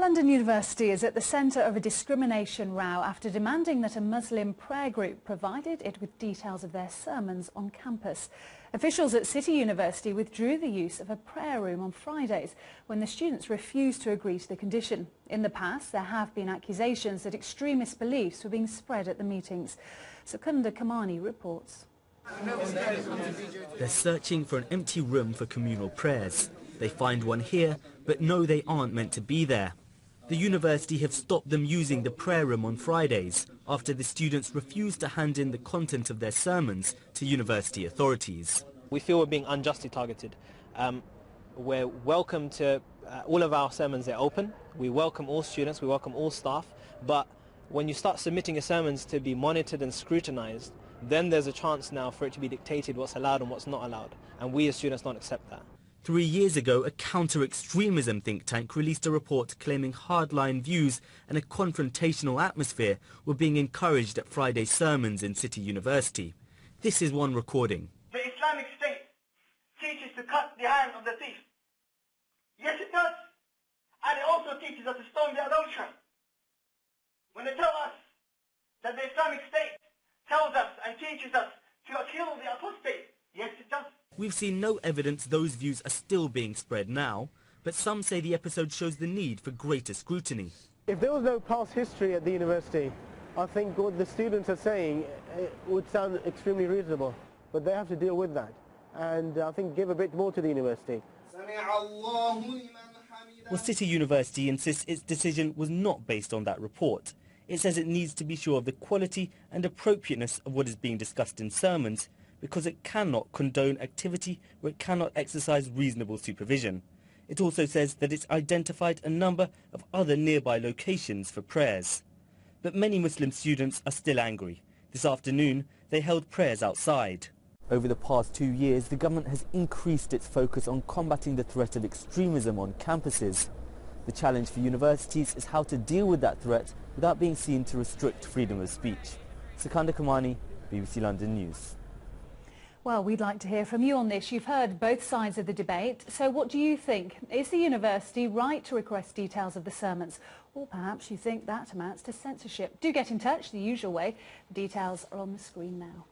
London University is at the centre of a discrimination row after demanding that a Muslim prayer group provided it with details of their sermons on campus. Officials at City University withdrew the use of a prayer room on Fridays when the students refused to agree to the condition. In the past, there have been accusations that extremist beliefs were being spread at the meetings. Secunda Kamani reports. They're searching for an empty room for communal prayers. They find one here, but know they aren't meant to be there. The university have stopped them using the prayer room on Fridays after the students refused to hand in the content of their sermons to university authorities. We feel we're being unjustly targeted. We're welcome to all of our sermons, they're open. We welcome all students, we welcome all staff, but when you start submitting your sermons to be monitored and scrutinized, then there's a chance now for it to be dictated what's allowed and what's not allowed, and we as students don't accept that. 3 years ago, a counter-extremism think tank released a report claiming hardline views and a confrontational atmosphere were being encouraged at Friday's sermons in City University. This is one recording. The Islamic State teaches to cut the hand of the thief. Yes, it does. And it also teaches us to stone the adulterer. When they tell us that the Islamic State tells us and teaches us to kill the apostate, yes, it does. We've seen no evidence those views are still being spread now, but some say the episode shows the need for greater scrutiny. If there was no past history at the university, I think what the students are saying would sound extremely reasonable, but they have to deal with that, and I think give a bit more to the university. Well, City University insists its decision was not based on that report. It says it needs to be sure of the quality and appropriateness of what is being discussed in sermons, because it cannot condone activity where it cannot exercise reasonable supervision. It also says that it's identified a number of other nearby locations for prayers. But many Muslim students are still angry. This afternoon, they held prayers outside. Over the past 2 years, the government has increased its focus on combating the threat of extremism on campuses. The challenge for universities is how to deal with that threat without being seen to restrict freedom of speech. Secunda Kamani, BBC London News. Well, we'd like to hear from you on this. You've heard both sides of the debate. So what do you think? Is the university right to request details of the sermons? Or perhaps you think that amounts to censorship? Do get in touch the usual way. The details are on the screen now.